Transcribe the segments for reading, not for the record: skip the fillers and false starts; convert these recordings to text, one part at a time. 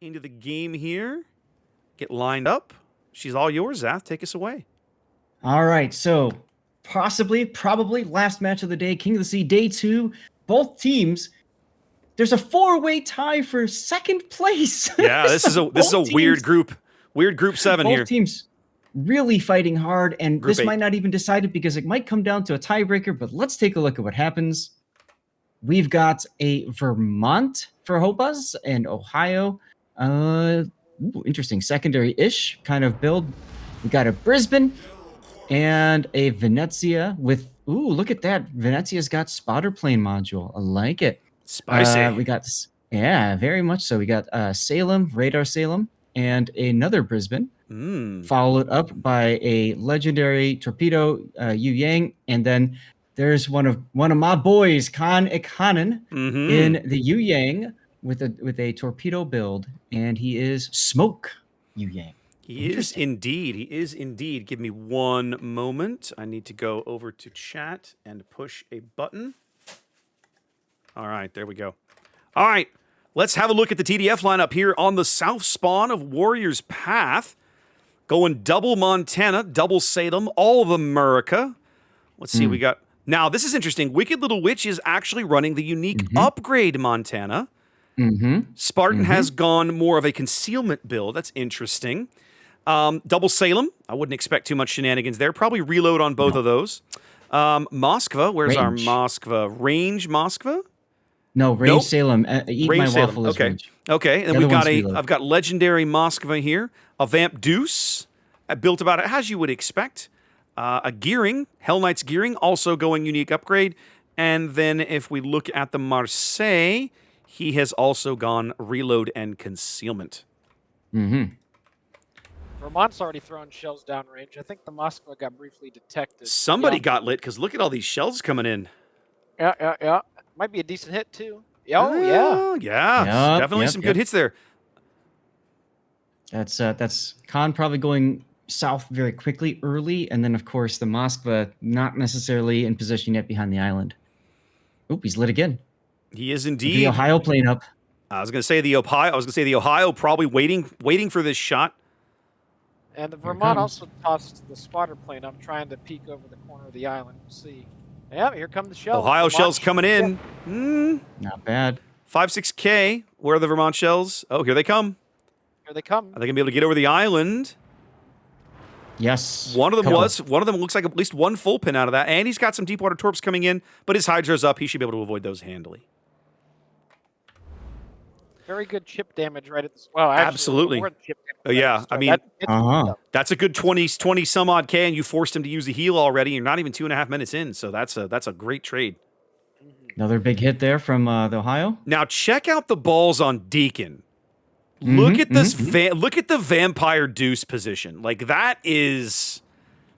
into the game here. Get lined up. She's all yours, Zath. Take us away. All right, so probably last match of the day, King of the Sea, day 2. Both teams, there's a 4-way tie for second place. Yeah, this is a weird group. Weird group 7 here. Both teams really fighting hard, and Group this 8. might not even decide it because it might come down to a tiebreaker, but let's take a look at what happens. We've got a Vermont for HOPAS and Ohio. Interesting secondary-ish kind of build. We got a Brisbane and a Venezia with, look at that. Venezia's got spotter plane module. I like it. Spicy. We got, very much so. We got Salem, Radar Salem, and another Brisbane. Followed up by a legendary torpedo, Yu Yang, and then there's one of my boys, Khan Ikanen, in the Yu Yang with a torpedo build, and he is Smoke Yu Yang. He is indeed. He is indeed. Give me one moment. I need to go over to chat and push a button. All right, there we go. All right, let's have a look at the TDF lineup here on the south spawn of Warriors Path. Going double Montana, double Salem, all of America. Let's see, we got... Now, this is interesting. Wicked Little Witch is actually running the unique upgrade Montana. Spartan has gone more of a concealment build. That's interesting. Double Salem. I wouldn't expect too much shenanigans there. Probably reload on both of those. Moskva. Where's our Moskva? Range Moskva? No, range Salem. Eat range my Salem. waffle is range. Okay, and we've got I've got legendary Moskva here. A Vamp Deuce. Built about it as you would expect. A Gearing. Hell Knight's Gearing. Also going unique upgrade. And then if we look at the Marseille, he has also gone reload and concealment. Vermont's already thrown shells downrange. I think the Moskva got briefly detected. Somebody got lit, because look at all these shells coming in. Yeah. Might be a decent hit, too. Yeah. Definitely some good hits there. That's Khan probably going south very quickly early, and then, of course, the Moskva not necessarily in position yet behind the island. Oop, he's lit again. He is indeed. The Ohio plane up. I was going to say the Ohio probably waiting for this shot. And the Vermont also tossed the spotter plane up, trying to peek over the corner of the island. We'll see. Yeah, here come the shells. Ohio shells coming in. Not bad. 5-6K. Where are the Vermont shells? Oh, here they come. Here they come. Are they going to be able to get over the island? Yes. One of them looks like at least one full pin out of that. And he's got some deep water torps coming in, but his Hydra's up. He should be able to avoid those handily. Very good chip damage right at the... Well, actually, absolutely. I mean, that's a good 20 some odd K, and you forced him to use the heal already. You're not even 2.5 minutes in, so that's a great trade. Another big hit there from the Ohio. Now check out the balls on Deacon. Look at this. Look at the Vampire Deuce position. Like that is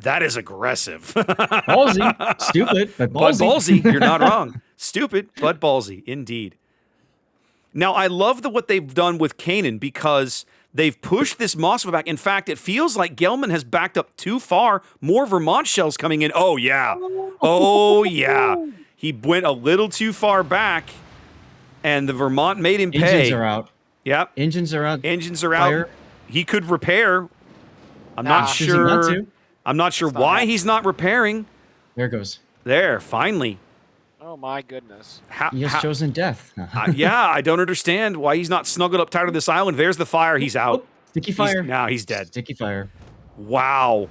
aggressive. Ballsy, stupid, but ballsy. But ballsy. You're not wrong. Stupid, but ballsy, indeed. Now, I love what they've done with Kanan because they've pushed this Moskva back. In fact, it feels like Gelman has backed up too far. More Vermont shells coming in. Oh, yeah. Oh, yeah. He went a little too far back, and the Vermont made him pay. Engines are out. Yep. Engines are out. Engines are out. He could repair. I'm not sure. I'm not sure why he's not repairing. There it goes. There, finally. Oh, my goodness. He has chosen death. Yeah, I don't understand why he's not snuggled up tight to this island. There's the fire. He's out. Sticky fire. He's dead. Sticky fire. Wow.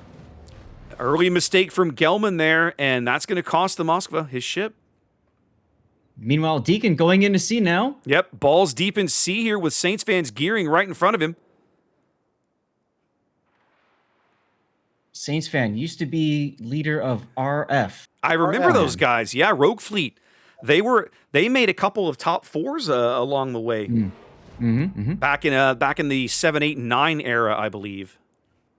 Early mistake from Gelman there, and that's going to cost the Moskva his ship. Meanwhile, Deacon going into sea now. Yep, balls deep in sea here with Saints fans gearing right in front of him. Saints fan used to be leader of RF. I remember those guys. Yeah, Rogue Fleet. They made a couple of top fours along the way. Back in the 7, 8, and 9 era, I believe.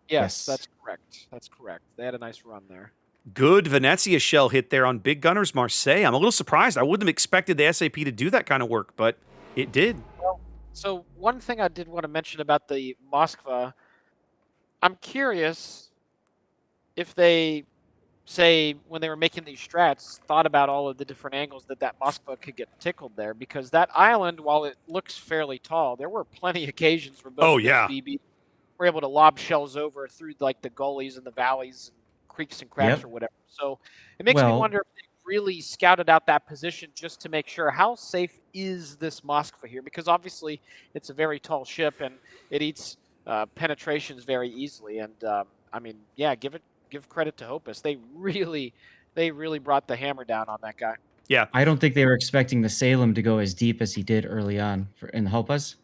Yes, that's correct. That's correct. They had a nice run there. Good Venezia shell hit there on Big Gunners Marseille. I'm a little surprised. I wouldn't have expected the SAP to do that kind of work, but it did. Well, so one thing I did want to mention about the Moskva, I'm curious if they say when they were making these strats, thought about all of the different angles that Moskva could get tickled there, because that island, while it looks fairly tall, there were plenty of occasions where both Oh of those yeah. BB were able to lob shells over through like the gullies and the valleys and creeks and cracks Yep. or whatever. So it makes me Well, wonder if they really scouted out that position just to make sure how safe is this Moskva here, because obviously it's a very tall ship and it eats penetrations very easily. And I mean, yeah, give credit to HOPAS. They really brought the hammer down on that guy. Yeah. I don't think they were expecting the Salem to go as deep as he did early on in the Hopas.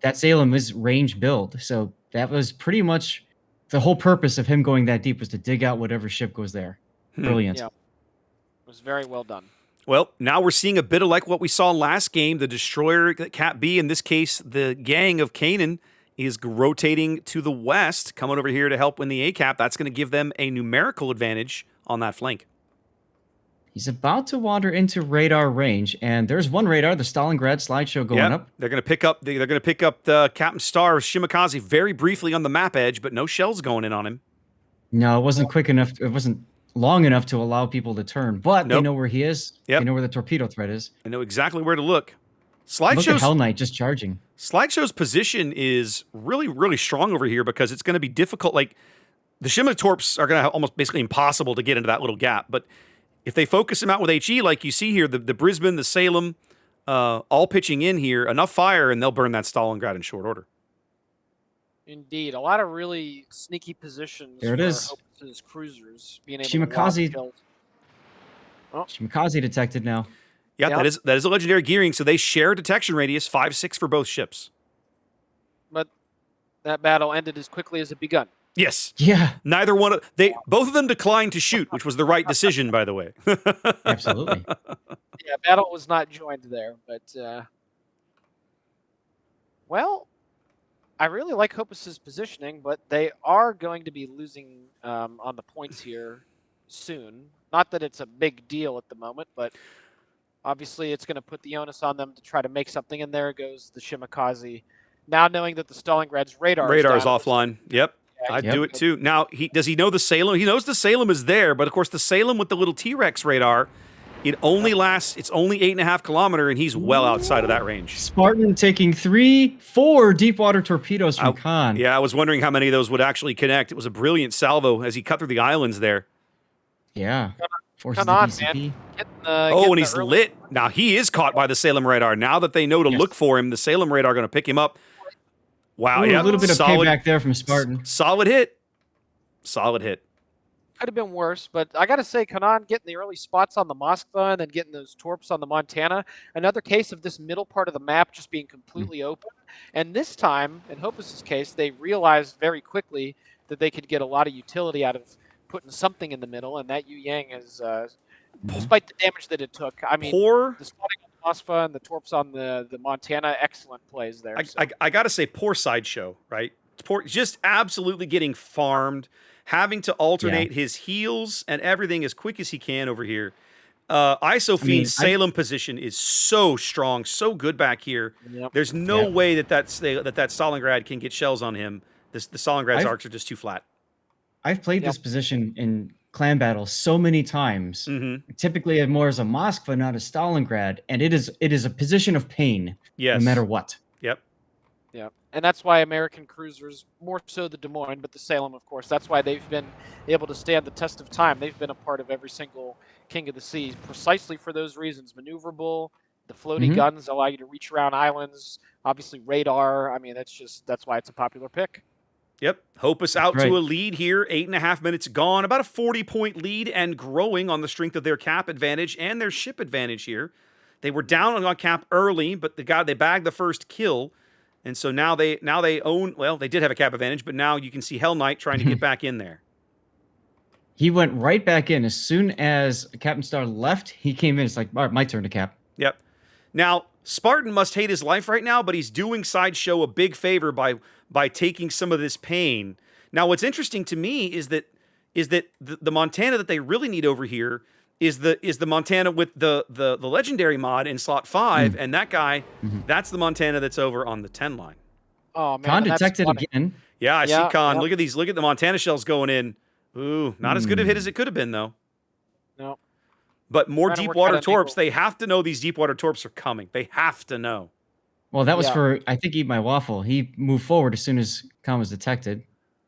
That Salem is range build, so that was pretty much the whole purpose of him going that deep was to dig out whatever ship goes there. Brilliant. Yeah, it was very well done. Well, now we're seeing a bit of like what we saw last game. The destroyer, Cat B, in this case, the gang of Canaan, is rotating to the west, coming over here to help win the ACAP. That's going to give them a numerical advantage on that flank. He's about to wander into radar range, and there's one radar, the Stalingrad slideshow going up. They're going to pick up. They're going to pick up the Captain Star Shimakaze very briefly on the map edge, but no shells going in on him. No, it wasn't quick enough. It wasn't long enough to allow people to turn, but they know where he is. Yep. They know where the torpedo threat is. They know exactly where to look. Look at Hell Knight just charging. Slideshow's position is really, really strong over here because it's going to be difficult. Like, the Shima torps are going to almost basically impossible to get into that little gap. But if they focus them out with HE, like you see here, the Brisbane, the Salem, all pitching in here, enough fire, and they'll burn that Stalingrad in short order. Indeed, a lot of really sneaky positions. There it is. HOPAS' cruisers being able Shimakaze. to lob kills. Shimakaze detected now. Yeah, Yep. that is a legendary gearing, so they share detection radius, 5-6 for both ships. But that battle ended as quickly as it begun. Yes. Yeah, Neither one of both of them declined to shoot, which was the right decision, by the way. absolutely. Yeah, battle was not joined there, but well, I really like HOPAS' positioning, but they are going to be losing on the points here soon. Not that it's a big deal at the moment, but obviously it's going to put the onus on them to try to make something, and there goes the Shimakaze. Now knowing that the Stalingrad's radar is down, offline. Yep. Yeah, I'd do it too. Now, does he know the Salem? He knows the Salem is there, but of course the Salem with the little T-Rex radar, it's only 8.5 kilometers, and he's well outside of that range. Spartan taking 3-4 deep water torpedoes from Khan. Yeah, I was wondering how many of those would actually connect. It was a brilliant salvo as he cut through the islands there. Yeah. Forces Come on, the DCP. man. And he's lit. Now, he is caught by the Salem radar. Now that they know to look for him, the Salem radar going to pick him up. Wow, Ooh, a little bit of solid, payback there from Spartan. Solid hit. Solid hit. Could have been worse, but I got to say, Kanan getting the early spots on the Moskva and then getting those torps on the Montana. Another case of this middle part of the map just being completely open. And this time, in HOPAS' case, they realized very quickly that they could get a lot of utility out of putting something in the middle, and that Yu Yang is, despite the damage that it took, I mean, the spotting on the Moskva and the torps on the Montana, excellent plays there. I got to say, poor Sideshow, right? Just absolutely getting farmed, having to alternate his heals and everything as quick as he can over here. Fiend's Salem position is so strong, so good back here. Yep. There's no way that Stalingrad can get shells on him. The Stalingrad's arcs are just too flat. I've played this position in clan battles so many times. Typically more as a Moskva, not a Stalingrad, and it is a position of pain, no matter what. Yep. Yeah, and that's why American cruisers, more so the Des Moines, but the Salem, of course, that's why they've been able to stand the test of time. They've been a part of every single King of the Seas, precisely for those reasons. Maneuverable, the floaty guns allow you to reach around islands, obviously radar. I mean, that's why it's a popular pick. Yep. HOPAS out to a lead here. 8.5 minutes gone. About a 40-point lead and growing on the strength of their cap advantage and their ship advantage here. They were down on cap early, but they bagged the first kill. And so now they own, well, they did have a cap advantage, but now you can see Hell Knight trying to get back in there. He went right back in. As soon as Captain Star left, he came in. It's like, all right, my turn to cap. Yep. Now, Spartan must hate his life right now, but he's doing Sideshow a big favor by taking some of this pain. Now, what's interesting to me is that the Montana that they really need over here is the Montana with the legendary mod in slot 5, and that guy, that's the Montana that's over on the 10 line. Oh man, Khan detected again. Yeah, I see Khan. Yep. Look at the Montana shells going in. Ooh, not as good a hit as it could have been, though. No. But more Trying to deep work water out an torps, angle. they have to know these deep water torps are coming. They have to know. Well, that was Yeah. for, I think, Eat My Waffle. He moved forward as soon as Con was detected,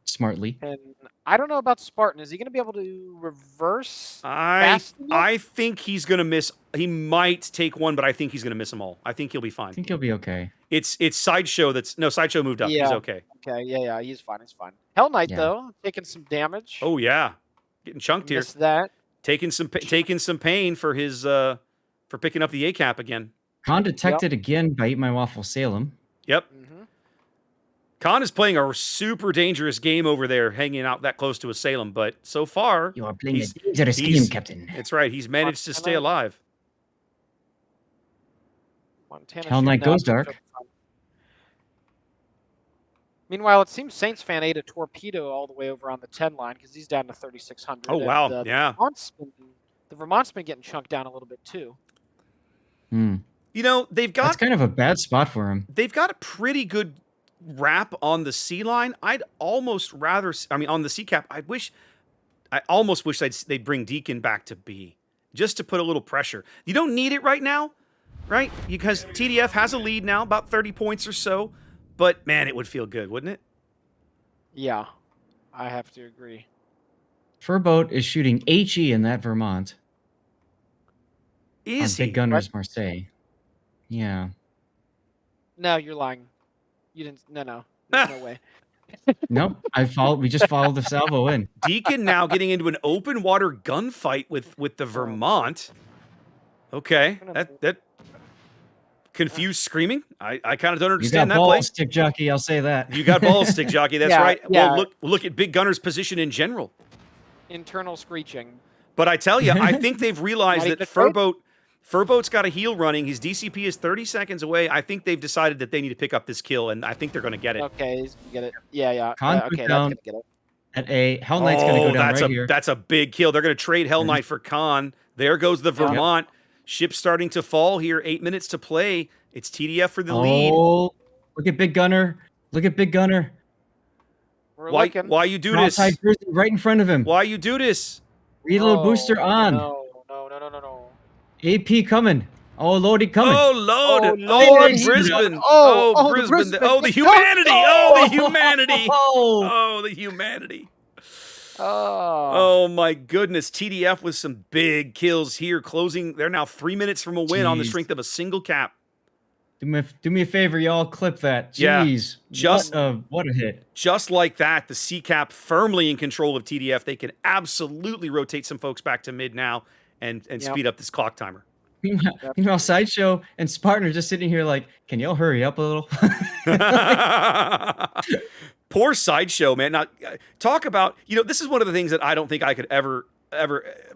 smartly. And I don't know about Spartan. Is he going to be able to reverse I fast enough? think he's going to miss. He might take one, but I think he's going to miss them all. I think he'll be I fine. think he'll be okay. It's Sideshow that's... No, Sideshow moved up. He's Yeah. okay. Okay, yeah, he's fine. He's fine. Hell Knight, Yeah. though, taking some damage. Oh, yeah. Getting chunked here. Missed that. Taking some pain for his... for picking up the A-cap again. Con detected again by Eat My Waffle Salem. Yep. Mm-hmm. Khan is playing a super dangerous game over there, hanging out that close to a Salem, but so far... You are playing He's- a dangerous he's- game, Captain. That's right. He's managed to stay Montana. alive. Montana Hell Knight shooting goes out. dark. Meanwhile, it seems Saints fan ate a torpedo all the way over on the 10 line because he's down to 3,600. Oh, and, wow. Yeah. The Vermont's been getting chunked down a little bit too. Hmm. You know, they've got... That's kind of a bad spot for him. They've got a pretty good wrap on the C line. I'd almost rather... I mean, on the C cap, I almost wish they'd bring Deacon back to B, just to put a little pressure. You don't need it right now, right? Because TDF has a lead now, about 30 points or so. But, man, it would feel good, wouldn't it? Yeah, I have to agree. Furboat is shooting HE in that Vermont. Is on he? Big Gunners Marseille. Yeah. No, you're lying. You didn't. No. There's no way. Nope. We just followed the salvo in. Deacon now getting into an open water gunfight with the Vermont. Okay, that confused screaming. I kind of don't You understand got that play. balls, stick jockey. I'll say that. You got balls, stick jockey. That's Yeah, right. yeah. Well, look at Big Gunner's position in general. Internal screeching. But I tell you, I think they've realized Not that even a trade? Furboat's got a heel running. His DCP is 30 seconds away. I think they've decided that they need to pick up this kill, and I think they're going to get it. Okay, he's gonna get it. Yeah. Con Okay, put that's down gonna get it. at A. Hell Knight's going to go down right here. That's a big kill. They're going to trade Hell Knight for Khan. There goes the Vermont. Ship starting to fall here. 8 minutes to play. It's TDF for the lead. Oh, look at Big Gunner. Look at Big Gunner. We're Why looking. you do this? Outside Grizzly right in front of him. Why you do this? Reload booster on. No. AP coming. Oh, Lordy coming. Oh, Lord. Oh, Oh, Lord. Brisbane. Oh, Oh, the Brisbane. Brisbane. Oh, the Oh, humanity. Oh, the humanity. Oh, Oh, the humanity. Oh. Oh, my goodness. TDF with some big kills here. Closing. They're now 3 minutes from a win on the Jeez. strength of a single cap. do me a favor, y'all. Clip that. Yeah, Jeez. just- what a hit. Just like that, the C cap firmly in control of TDF. They can absolutely rotate some folks back to mid now and speed up this clock timer. Meanwhile, Sideshow and Spartan are just sitting here like, can y'all hurry up a little? Poor Sideshow, man. Now, talk about, this is one of the things that I don't think I could ever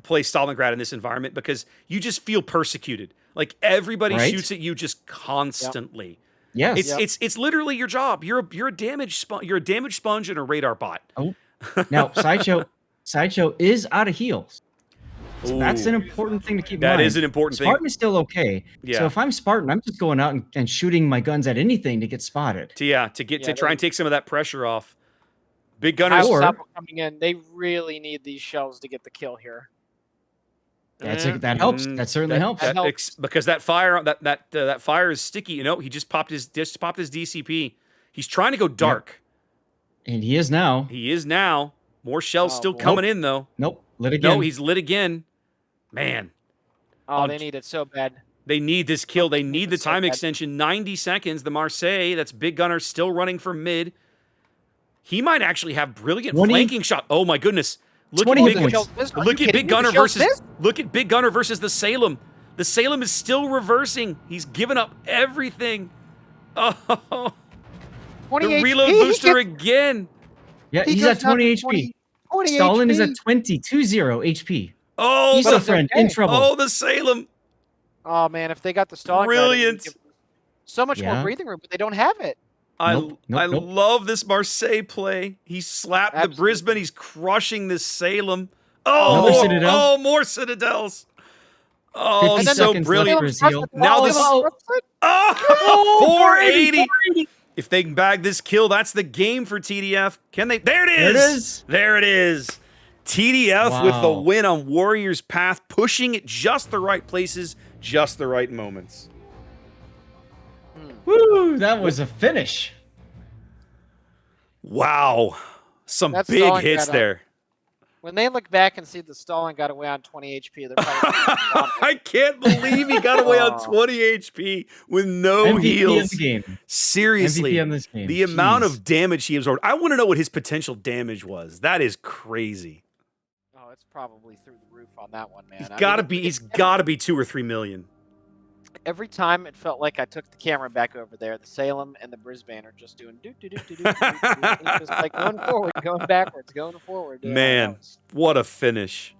play Stalingrad in this environment because you just feel persecuted. Like everybody Right? shoots at you just constantly. Yes. It's literally your job. You're a damage sponge and a radar bot. Oh. Now, Sideshow is out of heals. So that's an Ooh. important thing to keep in That mind. is an important thing. Spartan is still okay. Yeah. So if I'm Spartan, I'm just going out and shooting my guns at anything to get spotted. To try and take some of that pressure off. Big Gunners. Or- coming in. They really need these shells to get the kill here. That helps. That certainly helps. That helps. Because that fire that fire is sticky. He just popped his DCP. He's trying to go dark. And he is now. He is now. More shells Oh, still boy. coming in though. Nope. Lit again. No, he's lit again. Man, Oh, they need it so bad. they need this kill. They need the so time bad. extension. 90 seconds. The Marseille. That's Big Gunner still running for mid. He might actually have brilliant 20 flanking shot. Oh my goodness. Look 20 at hit Big, points. look at Big Gunner versus the Salem. The Salem is still reversing. He's given up everything. Oh, 20 the HP. reload He booster gets- again. Yeah, he he's goes at down 20 to HP. 20 Stalin is HP. at 20 HP. Oh, He's the, a friend okay. in trouble. oh, the Salem. Oh man, if they got the Stalingrad, Brilliant. it would give them so much more Yeah. breathing room, but they don't have it. I Nope, nope, nope. love this Marseille play. He slapped the Absolutely. Brisbane. He's crushing this Salem. Another Oh, Citadel. oh, more Citadels. Oh, 50 so seconds brilliant. left for his heel. Now this- Oh, Oh, 480. 480. If they can bag this kill, that's the game for TDF. Can they? There it is. There it is. There it is. TDF with the Wow. win on Warriors Path, pushing it just the right places, just the right moments. Woo! That was a finish. Wow. Some That big stalling hits got up. there. When they look back and see the stalling got away on 20 HP, they're probably I can't believe he got away on Aw. 20 HP with no MVP heals. of the game. Seriously, MVP on this game. the amount Jeez. of damage he absorbed. I want to know what his potential damage was. That is crazy. Oh, it's probably through the roof on that one, man. He's I mean, gotta be. He's gotta be 2 or 3 million. Every time it felt like I took the camera back over there, the Salem and the Brisbane are just doing do do do do do, just like going forward, going backwards, going forward. Yeah, Man, that was- what a finish!